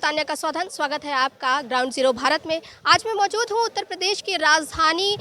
तान्या का स्वागत है आपका ग्राउंड जीरो भारत में। आज मैं मौजूद हूँ उत्तर प्रदेश की राजधानी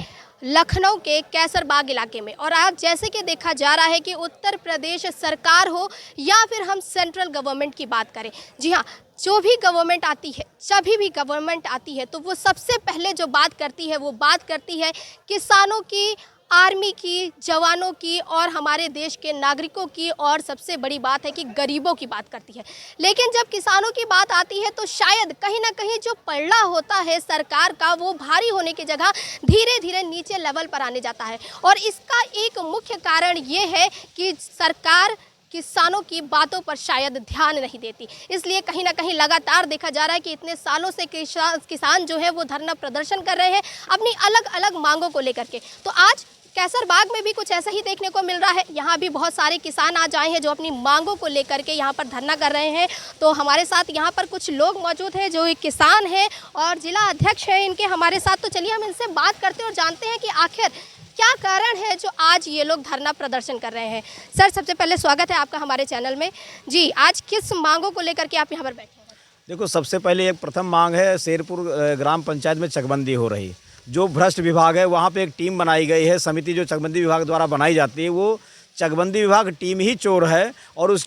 लखनऊ के कैसरबाग इलाके में और आज जैसे कि देखा जा रहा है कि उत्तर प्रदेश सरकार हो या फिर हम सेंट्रल गवर्नमेंट की बात करें, जी हाँ, जो भी गवर्नमेंट आती है, जभी भी गवर्नमेंट आती है तो वो सबसे पहले जो बात करती है वो बात करती है किसानों की, आर्मी की, जवानों की और हमारे देश के नागरिकों की, और सबसे बड़ी बात है कि गरीबों की बात करती है। लेकिन जब किसानों की बात आती है तो शायद कहीं ना कहीं जो पलड़ा होता है सरकार का वो भारी होने की जगह धीरे धीरे नीचे लेवल पर आने जाता है। और इसका एक मुख्य कारण ये है कि सरकार किसानों की बातों पर शायद ध्यान नहीं देती। इसलिए कहीं ना कहीं लगातार देखा जा रहा है कि इतने सालों से किसान जो है वो धरना प्रदर्शन कर रहे हैं अपनी अलग अलग मांगों को लेकर के। तो आज कैसरबाग में भी कुछ ऐसा ही देखने को मिल रहा है। यहाँ भी बहुत सारे किसान आज आए हैं जो अपनी मांगों को लेकर के यहाँ पर धरना कर रहे हैं। तो हमारे साथ यहाँ पर कुछ लोग मौजूद हैं जो एक किसान हैं और जिला अध्यक्ष हैं इनके हमारे साथ। तो चलिए हम इनसे बात करते हैं और जानते हैं कि आखिर क्या कारण है जो आज ये लोग धरना प्रदर्शन कर रहे हैं। सर, सबसे पहले स्वागत है आपका हमारे चैनल में। जी, आज किस मांगों को लेकर के आप यहाँ पर बैठे हैं? देखो, सबसे पहले एक प्रथम मांग है, शेरपुर ग्राम पंचायत में चकबंदी हो रही। जो भ्रष्ट विभाग है वहाँ पे एक टीम बनाई गई है, समिति जो चकबंदी विभाग द्वारा बनाई जाती है, वो चकबंदी विभाग टीम ही चोर है। और उस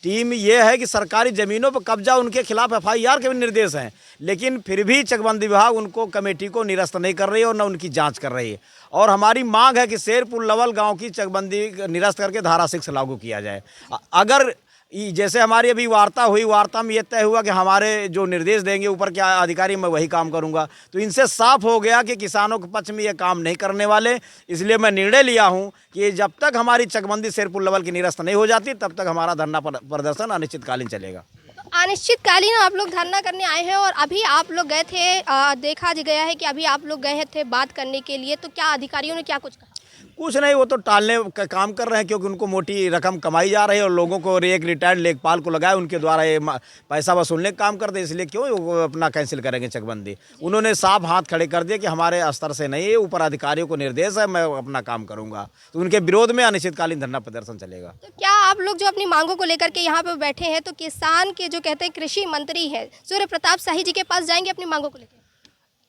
टीम ये है कि सरकारी ज़मीनों पर कब्जा, उनके खिलाफ एफआईआर के भी निर्देश हैं, लेकिन फिर भी चकबंदी विभाग उनको कमेटी को निरस्त नहीं कर रही है और न उनकी जांच कर रही है। और हमारी मांग है कि शेरपुर लवल गांव की चकबंदी निरस्त करके धारा 6 लागू किया जाए। अगर जैसे हमारी अभी वार्ता हुई, वार्ता में ये तय हुआ कि हमारे जो निर्देश देंगे ऊपर के अधिकारी, मैं वही काम करूंगा। तो इनसे साफ हो गया कि किसानों के पक्ष में ये काम नहीं करने वाले। इसलिए मैं निर्णय लिया हूं कि जब तक हमारी चकबंदी शेरपुर लेवल की निरस्त नहीं हो जाती तब तक हमारा धरना प्रदर्शन अनिश्चितकालीन चलेगा। अनिश्चितकालीन आप लोग धरना करने आए हैं और अभी आप लोग गए थे, देखा गया है कि अभी आप लोग गए थे बात करने के लिए, तो क्या अधिकारियों ने क्या कुछ कहा? कुछ नहीं, वो तो टालने का काम कर रहे हैं क्योंकि उनको मोटी रकम कमाई जा रही है और लोगों को एक रिटायर्ड लेखपाल को लगाए, उनके द्वारा ये पैसा वसूलने का काम करते हैं। इसलिए क्यों वो अपना कैंसिल करेंगे चकबंदी। उन्होंने साफ हाथ खड़े कर दिए कि हमारे स्तर से नहीं है, ऊपर अधिकारियों को निर्देश है, मैं अपना काम करूंगा। तो उनके विरोध में अनिश्चितकालीन धरना प्रदर्शन चलेगा। तो क्या आप लोग जो अपनी मांगों को लेकर के यहाँ पे बैठे हैं तो किसान के जो कहते हैं कृषि मंत्री है सूर्य प्रताप शाही जी के पास जाएंगे अपनी मांगों को लेकर?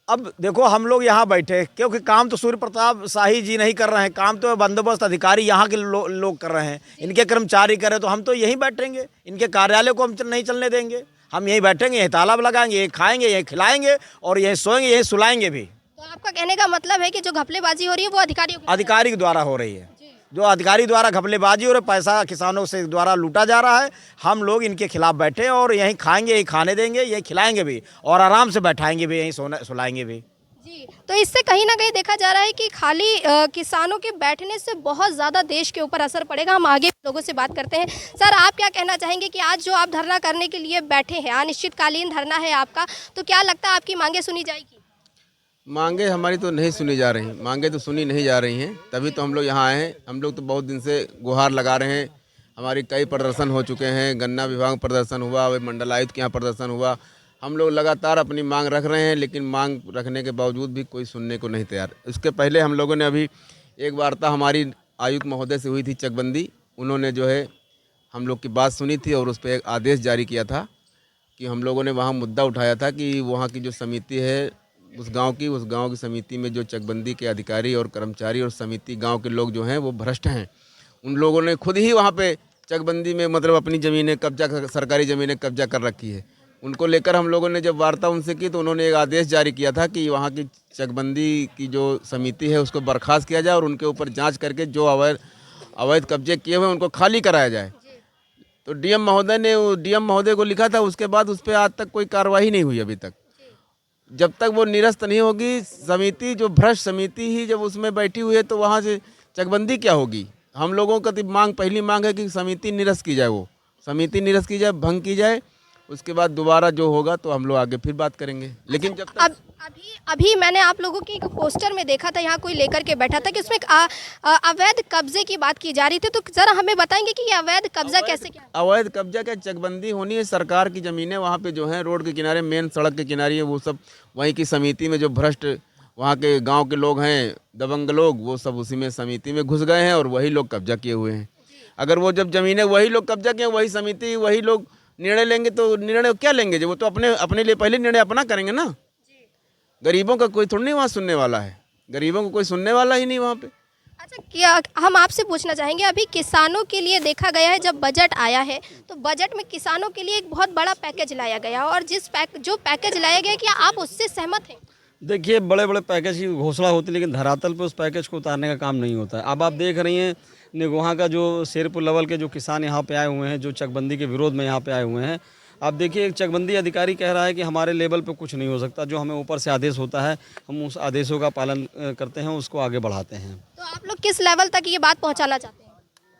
अब देखो, हम लोग यहाँ बैठे क्योंकि काम तो सूर्य प्रताप शाही जी नहीं कर रहे हैं, काम तो बंदोबस्त अधिकारी यहाँ के लोग कर रहे हैं, इनके कर्मचारी कर रहे हैं। तो हम तो यहीं बैठेंगे, इनके कार्यालय को हम नहीं चलने देंगे। हम यहीं बैठेंगे, यहीं ताला लगाएंगे, यहीं खाएंगे, यहीं खिलाएंगे और यहीं सोएंगे, यहीं सुलाएंगे भी। तो आपका कहने का मतलब है कि जो घपलेबाजी हो रही है वो अधिकारी के द्वारा हो रही है। जो अधिकारी द्वारा घपलेबाजी और पैसा किसानों से द्वारा लूटा जा रहा है, हम लोग इनके खिलाफ बैठे और यहीं खाएंगे, यहीं खाने देंगे, यहीं खिलाएंगे भी और आराम से बैठाएंगे भी, यहीं सुलाएंगे भी। जी, तो इससे कहीं ना कहीं देखा जा रहा है कि खाली किसानों के बैठने से बहुत ज़्यादा देश के ऊपर असर पड़ेगा। हम आगे लोगों से बात करते हैं। सर, आप क्या कहना चाहेंगे कि आज जो आप धरना करने के लिए बैठे हैं, अनिश्चितकालीन धरना है आपका, तो क्या लगता है आपकी मांगे सुनी जाएगी? मांगे हमारी तो नहीं सुनी जा रही, मांगे तो सुनी नहीं जा रही हैं, तभी तो हम लोग यहाँ आए हैं। हम लोग तो बहुत दिन से गुहार लगा रहे हैं, हमारी कई प्रदर्शन हो चुके हैं, गन्ना विभाग प्रदर्शन हुआ, वही मंडलायुक्त के यहाँ प्रदर्शन हुआ। हम लोग लगातार अपनी मांग रख रहे हैं, लेकिन मांग रखने के बावजूद भी कोई सुनने को नहीं तैयार। इसके पहले हम लोगों ने अभी एक वार्ता हमारी आयुक्त महोदय से हुई थी चकबंदी, उन्होंने जो है हम लोग की बात सुनी थी और उस पर एक आदेश जारी किया था कि हम लोगों ने वहाँ मुद्दा उठाया था कि वहाँ की जो समिति है उस गांव की समिति में जो चकबंदी के अधिकारी और कर्मचारी और समिति गांव के लोग जो हैं वो भ्रष्ट हैं। उन लोगों ने खुद ही वहाँ पे चकबंदी में मतलब अपनी ज़मीनें सरकारी ज़मीनें कब्जा कर रखी है। उनको लेकर हम लोगों ने जब वार्ता उनसे की तो उन्होंने एक आदेश जारी किया था कि वहाँ की चकबंदी की जो समिति है उसको बर्खास्त किया जाए और उनके ऊपर जाँच करके जो अवैध कब्जे किए हुए उनको खाली कराया जाए। तो डीएम महोदय को लिखा था, उसके बाद उस पर आज तक कोई कार्रवाई नहीं हुई अभी तक। जब तक वो निरस्त नहीं होगी समिति, जो भ्रष्ट समिति ही जब उसमें बैठी हुई है तो वहाँ से चकबंदी क्या होगी। हम लोगों का पहली मांग है कि समिति निरस्त की जाए, वो समिति निरस्त की जाए, भंग की जाए। उसके बाद दोबारा जो होगा तो हम लोग आगे फिर बात करेंगे। लेकिन जब तक अभी मैंने आप लोगों की एक पोस्टर में देखा था, यहाँ कोई लेकर के बैठा था कि उसमें अवैध कब्जे की बात की जा रही थी, तो जरा हमें बताएंगे कि ये अवैध कब्जा कैसे क्या? अवैध कब्जा क्या, चकबंदी होनी है, सरकार की ज़मीनें वहाँ पे जो हैं रोड के किनारे, मेन सड़क के किनारे है, वो सब वहीं की समिति में जो भ्रष्ट वहाँ के गाँव के लोग हैं, दबंग लोग, वो सब उसी में समिति में घुस गए हैं और वही लोग कब्जा किए हुए हैं। अगर वो जब ज़मीनें वही लोग कब्जा किए, वही समिति, वही लोग निर्णय लेंगे तो निर्णय क्या लेंगे, जो वो तो अपने अपने लिए पहले निर्णय अपना करेंगे ना। गरीबों का कोई थोड़ी नहीं वहाँ सुनने वाला है, गरीबों को कोई सुनने वाला ही नहीं वहाँ पे। अच्छा, क्या हम आपसे पूछना चाहेंगे, अभी किसानों के लिए देखा गया है जब बजट आया है तो बजट में किसानों के लिए एक बहुत बड़ा पैकेज लाया गया और जो पैकेज लाया गया, क्या आप उससे सहमत हैं? देखिए, बड़े बड़े पैकेज की घोषणा होती है लेकिन धरातल पे उस पैकेज को उतारने का काम नहीं होता है। अब आप देख रही हैं वहाँ का जो शेरपुर लेवल के जो किसान यहाँ पे आए हुए हैं, जो चकबंदी के विरोध में यहाँ पे आए हुए हैं, आप देखिए एक चकबंदी अधिकारी कह रहा है कि हमारे लेवल पे कुछ नहीं हो सकता, जो हमें ऊपर से आदेश होता है हम उस आदेशों का पालन करते हैं, उसको आगे बढ़ाते हैं। तो आप लोग किस लेवल तक ये बात पहुँचाना चाहते हैं?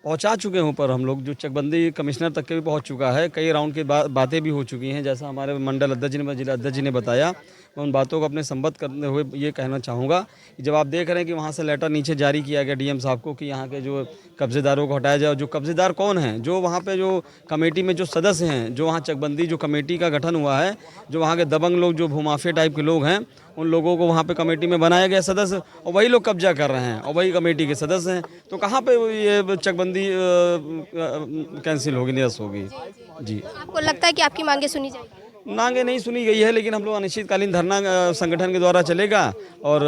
पहुंचा चुके हैं ऊपर हम लोग, जो चकबंदी कमिश्नर तक के भी पहुंच चुका है, कई राउंड की बातें भी हो चुकी हैं। जैसा हमारे मंडल अध्यक्ष ने, जिला अध्यक्ष जी ने बताया, मैं उन बातों को अपने संबद्ध करते हुए ये कहना चाहूँगा कि जब आप देख रहे हैं कि वहाँ से लेटर नीचे जारी किया गया डीएम साहब को कि यहाँ के जो कब्जेदारों को हटाया जाए। जो कब्जेदार कौन हैं, जो वहाँ पे जो कमेटी में जो सदस्य हैं, जो वहाँ चकबंदी जो कमेटी का गठन हुआ है, जो वहाँ के दबंग लोग, जो भूमाफिया टाइप के लोग हैं, उन लोगों को वहाँ पे कमेटी में बनाया गया सदस्य, और वही लोग कब्जा कर रहे हैं और वही कमेटी के सदस्य हैं। तो कहाँ पे ये चकबंदी कैंसिल होगी, निरस्त होगी? जी, आपको लगता है कि आपकी मांगे सुनी जाएगी? मांगे नहीं सुनी गई है, लेकिन हम लोग अनिश्चितकालीन धरना संगठन के द्वारा चलेगा और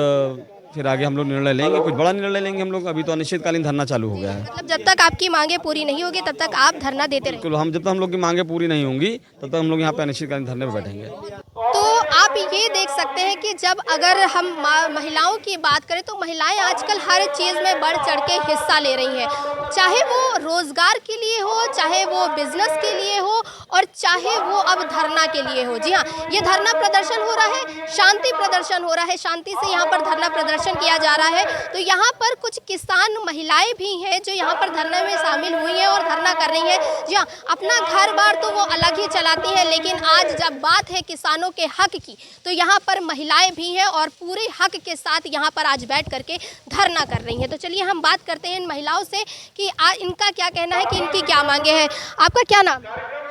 फिर आगे हम लोग निर्णय लेंगे, कुछ बड़ा निर्णय लेंगे हम लोग। अभी तो अनिश्चितकालीन धरना चालू हो गया है। मतलब जब तक आपकी मांगे पूरी नहीं होगी तब तक आप धरना देते रहेंगे? बिल्कुल, जब तक हम लोग की मांगे पूरी नहीं होंगी तब तक हम लोग यहाँ पे अनिश्चितकालीन धरने पर बैठेंगे। तो आप ये देख सकते हैं कि जब अगर हम महिलाओं की बात करें तो महिलाएं आजकल हर चीज़ में बढ़ चढ़ के हिस्सा ले रही हैं, चाहे वो रोजगार के लिए हो, चाहे वो बिजनेस के लिए हो और चाहे वो अब धरना के लिए हो। जी हाँ, ये धरना प्रदर्शन हो रहा है, शांति प्रदर्शन हो रहा है, शांति से यहाँ पर धरना प्रदर्शन किया जा रहा है। तो यहाँ पर कुछ किसान महिलाएं भी हैं जो यहाँ पर धरने में शामिल हुई हैं और धरना कर रही हैं। जी हाँ, अपना घर बार तो वो अलग ही चलाती हैं, लेकिन आज जब बात है किसानों के हक की तो यहाँ पर महिलाएं भी हैं और पूरे हक के साथ यहाँ पर आज बैठ करके धरना कर रही हैं। तो चलिए हम बात करते हैं इन महिलाओं से कि इनका क्या कहना है, कि इनकी क्या मांगे हैं। आपका क्या नाम?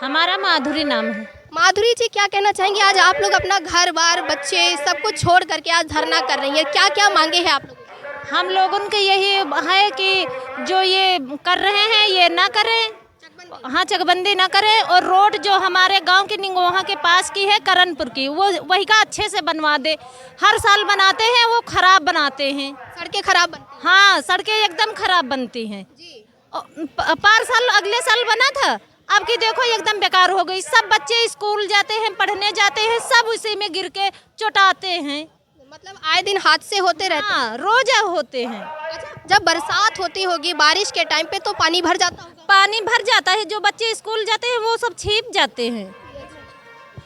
हमारा माधुरी नाम है। माधुरी जी, क्या कहना चाहेंगे, आज आप लोग अपना घर बार बच्चे सब कुछ छोड़ करके आज धरना कर रही हैं, क्या क्या मांगे हैं आप लोग? हम लोगों के यही है कि जो ये कर रहे हैं ये ना करें, हाँ चकबंदी ना करें, और रोड जो हमारे गांव की निगोहा के पास की है करणपुर की, वो वही का अच्छे से बनवा दे। हर साल बनाते हैं, वो खराब बनाते हैं, सड़कें खराब बनती हैं। हाँ सड़कें एकदम खराब बनती हैं। पार साल अगले साल बना था, अब की देखो एकदम बेकार हो गई। सब बच्चे स्कूल जाते हैं, पढ़ने जाते हैं, सब उसी में गिर के चोटाते हैं। मतलब आए दिन हादसे होते रहते हैं? हाँ, रोज होते हैं। अच्छा, जब बरसात होती होगी बारिश के टाइम पे तो पानी भर जाता होगा? पानी भर जाता है, जो बच्चे स्कूल जाते हैं वो सब छिप जाते हैं।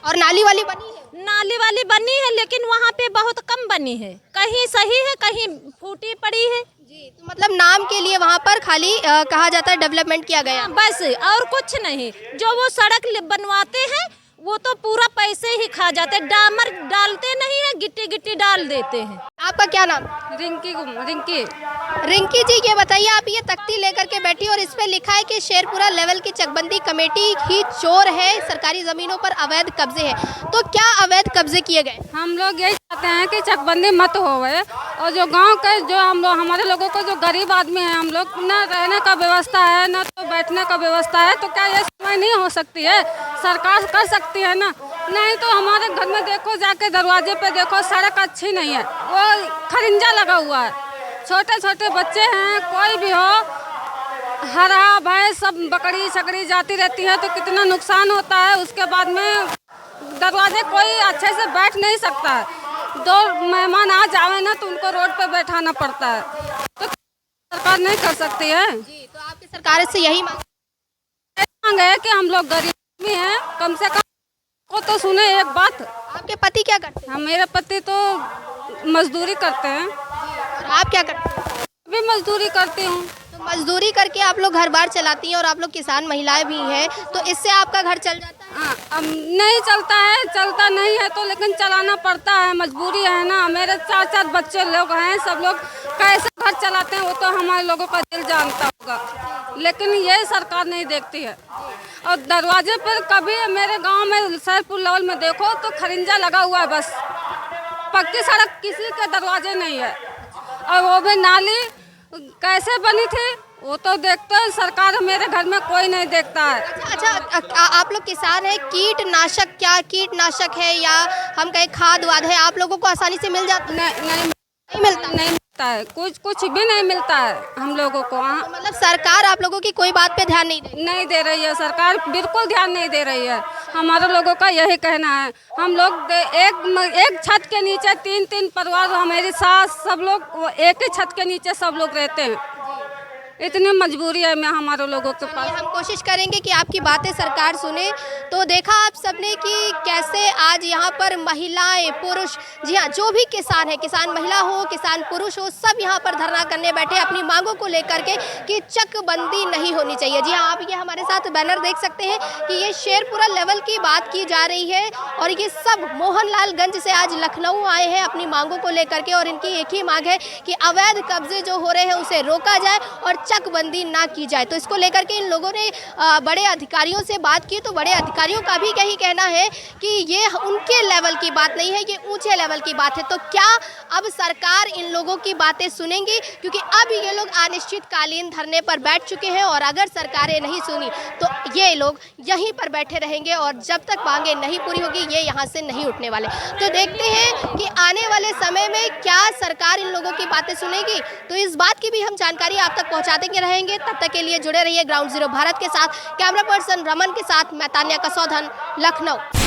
और नाली वाली बनी है? नाली वाली बनी है लेकिन वहाँ पे बहुत कम बनी है, कहीं सही है कहीं फूटी पड़ी है। जी, तो मतलब नाम के लिए वहाँ पर खाली कहा जाता है डेवलपमेंट किया गया, बस और कुछ नहीं। जो वो सड़क बनवाते हैं वो तो पूरा पैसे ही खा जाते हैं, डामर डालते नहीं है, गिट्टी गिट्टी डाल देते हैं। आपका क्या नाम? रिंकी रिंकी जी, ये बताइए, आप ये तख्ती लेकर के बैठी और इस पे लिखा है कि शेरपुरा लेवल की चकबंदी कमेटी ही चोर है, सरकारी जमीनों पर अवैध कब्जे हैं, तो क्या अवैध कब्जे किए गए? हम लोग यही चाहते हैं कि चकबंदी मत होवे, और जो गांव के जो हम लोग हमारे लोगों को जो गरीब आदमी है, हम लोग न रहने का व्यवस्था है न तो बैठने का व्यवस्था है, तो क्या ये समय नहीं हो सकती है? सरकार कर सकती है ना। नहीं तो हमारे घर में देखो, जाके दरवाजे पे देखो, सड़क अच्छी नहीं है, वो खरिंजा लगा हुआ है, छोटे छोटे बच्चे हैं, कोई भी हो, हरा भैंस सब बकरी शकड़ी जाती रहती है तो कितना नुकसान होता है। उसके बाद में दरवाजे कोई अच्छे से बैठ नहीं सकता है, दो मेहमान आ जावे ना तो उनको रोड पे बैठाना पड़ता है, तो सरकार नहीं कर सकती है। जी, तो आपकी सरकार से यही मांग है कि हम लोग गरीब भी हैं, कम से कम को तो सुने एक बात। आपके पति क्या करते हैं? मेरे पति तो मजदूरी करते हैं। और आप क्या करते हैं? भी मजदूरी करती हूँ। तो मजदूरी करके आप लोग घर बार चलाती हैं और आप लोग किसान महिलाएं भी हैं, तो इससे आपका घर चल जाता है? अब नहीं चलता है, चलता नहीं है तो लेकिन चलाना पड़ता है, मजबूरी है ना। मेरे 4 बच्चे लोग हैं, सब लोग कैसे घर चलाते हैं वो तो हमारे लोगों का दिल जानता होगा, लेकिन ये सरकार नहीं देखती है। और दरवाजे पर कभी मेरे गांव में शेरपुर लेवल में देखो तो खरिंजा लगा हुआ है, बस पक्की सड़क किसी के दरवाजे नहीं है। और वो भी नाली कैसे बनी थी वो तो देखते हैं सरकार, मेरे घर में कोई नहीं देखता है। अच्छा, आप लोग किसान हैं, कीटनाशक, क्या कीटनाशक है या हम कहें खाद वाद है, आप लोगों को आसानी से मिल जाता है? नहीं मिलता है, कुछ भी नहीं मिलता है हम लोगों को। हाँ, मतलब सरकार आप लोगों की कोई बात पे ध्यान नहीं दे रही है सरकार, बिल्कुल ध्यान नहीं दे रही है। हमारे लोगों का यही कहना है। हम लोग एक छत के नीचे 3 परिवार, हमारी सास, सब लोग एक ही छत के नीचे सब लोग रहते हैं। इतनी मजबूरी है मैं हमारे लोगों के पास। हम कोशिश करेंगे कि आपकी बातें सरकार सुने। तो देखा आप सबने कि कैसे आज यहाँ पर महिलाएं, पुरुष, जी हाँ, जो भी किसान है, किसान महिला हो, किसान पुरुष हो, सब यहाँ पर धरना करने बैठे अपनी मांगों को लेकर के कि चकबंदी नहीं होनी चाहिए। जी हाँ, आप ये हमारे साथ बैनर देख सकते हैं कि ये शेरपुरा लेवल की बात की जा रही है और ये सब मोहनलालगंज से आज लखनऊ आए हैं अपनी मांगों को लेकर के। और इनकी एक ही मांग है कि अवैध कब्जे जो हो रहे हैं उसे रोका जाए और चकबंदी ना की जाए। तो इसको लेकर के इन लोगों ने बड़े अधिकारियों से बात की, तो बड़े अधिकारियों का भी यही कहना है कि ये उनके लेवल की बात नहीं है, ये ऊंचे लेवल की बात है। तो क्या अब सरकार इन लोगों की बातें सुनेंगी? क्योंकि अब ये लोग अनिश्चितकालीन धरने पर बैठ चुके हैं और अगर सरकारें नहीं सुनी तो ये लोग यहीं पर बैठे रहेंगे और जब तक मांगे नहीं पूरी होगी ये यहाँ से नहीं उठने वाले। तो देखते हैं कि आने वाले समय में क्या सरकार इन लोगों की बातें सुनेगी। तो इस बात की भी हम जानकारी आप तक पहुँचाते रहेंगे। तब तक के लिए जुड़े रहिए ग्राउंड जीरो भारत के साथ। कैमरा पर्सन रमन के साथ मैं तान्या कसौधन, लखनऊ।